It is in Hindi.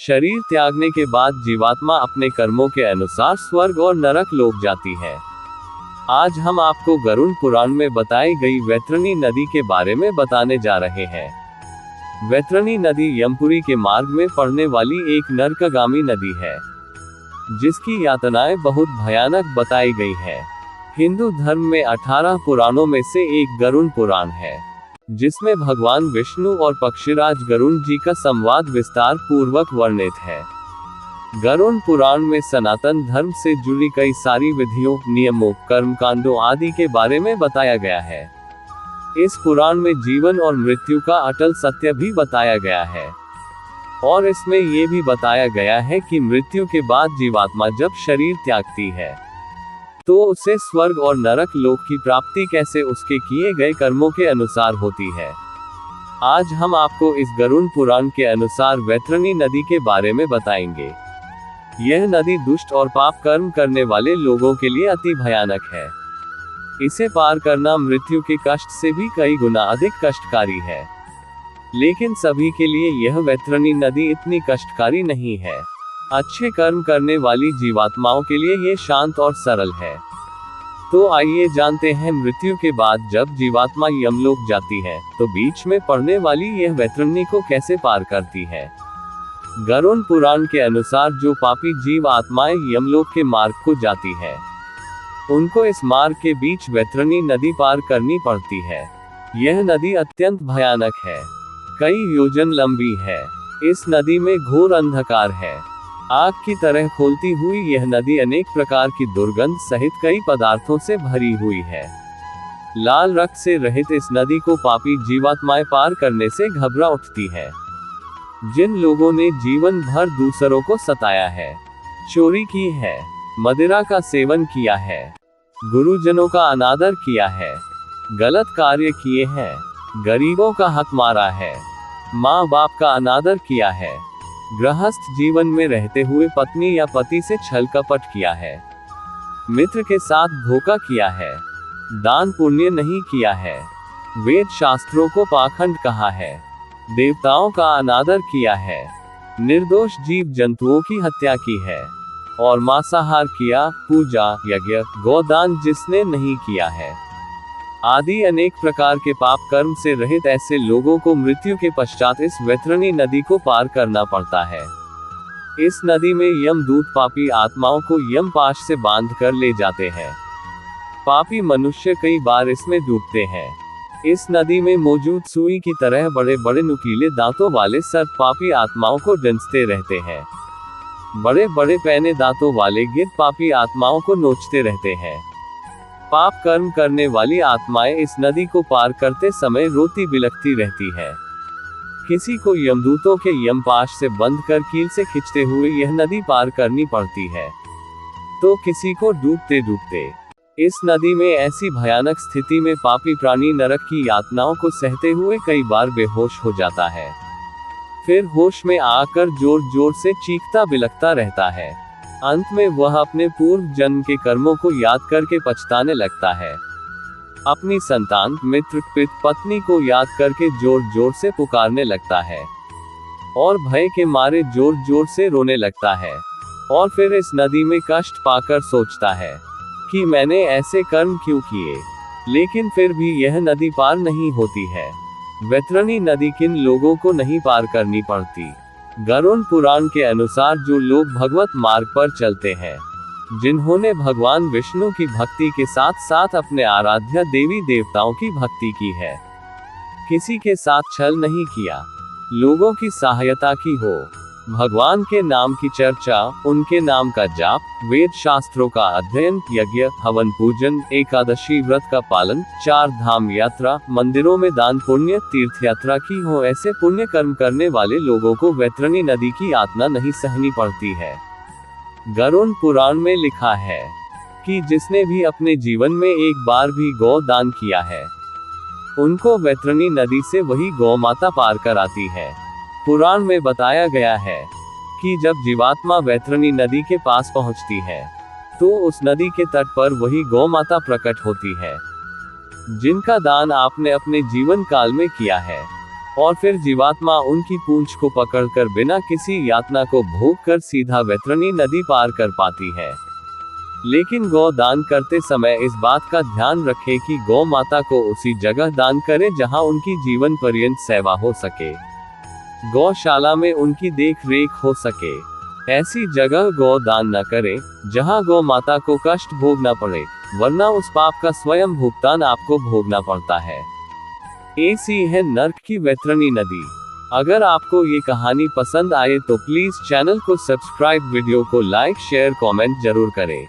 शरीर त्यागने के बाद जीवात्मा अपने कर्मों के अनुसार स्वर्ग और नरक लोक जाती है। आज हम आपको गरुड़ पुराण में बताई गई वैतरणी नदी के बारे में बताने जा रहे हैं। वैतरणी नदी यमपुरी के मार्ग में पड़ने वाली एक नरकगामी नदी है, जिसकी यातनाएं बहुत भयानक बताई गई है। हिंदू धर्म में 18 पुराणों में से एक गरुड़ पुराण है, जिसमें भगवान विष्णु और पक्षीराज गरुड़ जी का संवाद विस्तार पूर्वक वर्णित है। गरुड़ पुराण में सनातन धर्म से जुड़ी कई सारी विधियों, नियमों, कर्मकांडों आदि के बारे में बताया गया है। इस पुराण में जीवन और मृत्यु का अटल सत्य भी बताया गया है, और इसमें ये भी बताया गया है कि मृत्यु के बाद जीवात्मा जब शरीर त्यागती है तो उसे स्वर्ग और नरक लोक की प्राप्ति कैसे उसके किए गए कर्मों के अनुसार होती है। आज हम आपको इस गरुड़ पुराण के अनुसार वैतरणी नदी के बारे में बताएंगे। यह नदी दुष्ट और पाप कर्म करने वाले लोगों के लिए अति भयानक है। इसे पार करना मृत्यु के कष्ट से भी कई गुना अधिक कष्टकारी है। लेकिन सभी के लिए यह वैतरणी नदी इतनी कष्टकारी नहीं है। अच्छे कर्म करने वाली जीवात्माओं के लिए ये शांत और सरल है। तो आइए जानते हैं, मृत्यु के बाद जब जीवात्मा यमलोक जाती है तो बीच में पड़ने वाली यह वैतरणी को कैसे पार करती है। गरुड़ पुराण के अनुसार जो पापी जीव आत्माएं यमलोक के मार्ग को जाती है, उनको इस मार्ग के बीच वैतरणी नदी पार करनी पड़ती है। यह नदी अत्यंत भयानक है, कई योजन लंबी है। इस नदी में घोर अंधकार है। आग की तरह खोलती हुई यह नदी अनेक प्रकार की दुर्गंध सहित कई पदार्थों से भरी हुई है। लाल रक्त से रहित इस नदी को पापी जीवात्माएं पार करने से घबरा उठती है। जिन लोगों ने जीवन भर दूसरों को सताया है, चोरी की है, मदिरा का सेवन किया है, गुरुजनों का अनादर किया है, गलत कार्य किए हैं, गरीबों का हक मारा है, माँ बाप का अनादर किया है, गृहस्थ जीवन में रहते हुए पत्नी या पति से छल कपट किया है, मित्र के साथ धोखा किया है, दान पुण्य नहीं किया है, वेद शास्त्रों को पाखंड कहा है, देवताओं का अनादर किया है, निर्दोष जीव जंतुओं की हत्या की है, और मांसाहार किया, पूजा, यज्ञ, गोदान जिसने नहीं किया है, आदि अनेक प्रकार के पाप कर्म से रहित ऐसे लोगों को मृत्यु के पश्चात इस वैतरणी नदी को पार करना पड़ता है। इस नदी में यमदूत पापी आत्माओं को यम पाश से बांध कर ले जाते हैं। पापी मनुष्य कई बार इसमें डूबते हैं। इस नदी में मौजूद सुई की तरह बड़े बड़े नुकीले दांतों वाले सर्प पापी आत्माओं को डंसते रहते हैं। बड़े बड़े पैने दांतों वाले गिद्ध पापी आत्माओं को नोचते रहते हैं। पाप कर्म करने वाली आत्माएं इस नदी को पार करते समय रोती बिलखती रहती है। किसी को यमदूतों के यमपाश से बंध कर कील से खींचते हुए यह नदी पार करनी पड़ती है, तो किसी को डूबते डूबते। इस नदी में ऐसी भयानक स्थिति में पापी प्राणी नरक की यातनाओं को सहते हुए कई बार बेहोश हो जाता है। फिर होश में आकर जोर जोर से चीखता बिलखता रहता है। अंत में वह अपने पूर्व जन्म के कर्मों को याद करके पछताने लगता है। अपनी संतान, मित्र, पिता, पत्नी को याद करके जोर जोर से पुकारने लगता है, और भय के मारे जोर जोर से रोने लगता है। और फिर इस नदी में कष्ट पाकर सोचता है कि मैंने ऐसे कर्म क्यों किए। लेकिन फिर भी यह नदी पार नहीं होती है। वैतरणी नदी किन लोगों को नहीं पार करनी पड़ती। गरुड़ पुराण के अनुसार जो लोग भगवत मार्ग पर चलते हैं, जिन्होंने भगवान विष्णु की भक्ति के साथ साथ अपने आराध्य देवी देवताओं की भक्ति की है, किसी के साथ छल नहीं किया, लोगों की सहायता की हो, भगवान के नाम की चर्चा, उनके नाम का जाप, वेद शास्त्रों का अध्ययन, यज्ञ, हवन, पूजन, एकादशी व्रत का पालन, 4 धाम यात्रा, मंदिरों में दान पुण्य, तीर्थ यात्रा की हो, ऐसे पुण्य कर्म करने वाले लोगों को वैतरणी नदी की यातना नहीं सहनी पड़ती है। गरुड़ पुराण में लिखा है कि जिसने भी अपने जीवन में एक बार भी गौ दान किया है, उनको वैतरणी नदी से वही गौ माता पार कराती है। पुराण में बताया गया है कि जब जीवात्मा वैतरणी नदी के पास पहुंचती है, तो उस नदी के तट पर वही गौ माता प्रकट होती है, जिनका दान आपने अपने जीवन काल में किया है। और फिर जीवात्मा उनकी पूंछ को पकड़कर बिना किसी यातना को भोग कर सीधा वैतरणी नदी पार कर पाती है। लेकिन गौ दान करते समय इस बात का ध्यान रखें कि गौ माता को उसी जगह दान करें जहां उनकी जीवन पर्यंत सेवा हो सके, गौशाला में उनकी देख रेख हो सके। ऐसी जगह गौ दान न करें जहां गौ माता को कष्ट भोगना पड़े, वरना उस पाप का स्वयं भुगतान आपको भोगना पड़ता है। ऐसी है नर्क की वैतरणी नदी। अगर आपको ये कहानी पसंद आए तो प्लीज चैनल को सब्सक्राइब, वीडियो को लाइक, शेयर, कमेंट जरूर करें।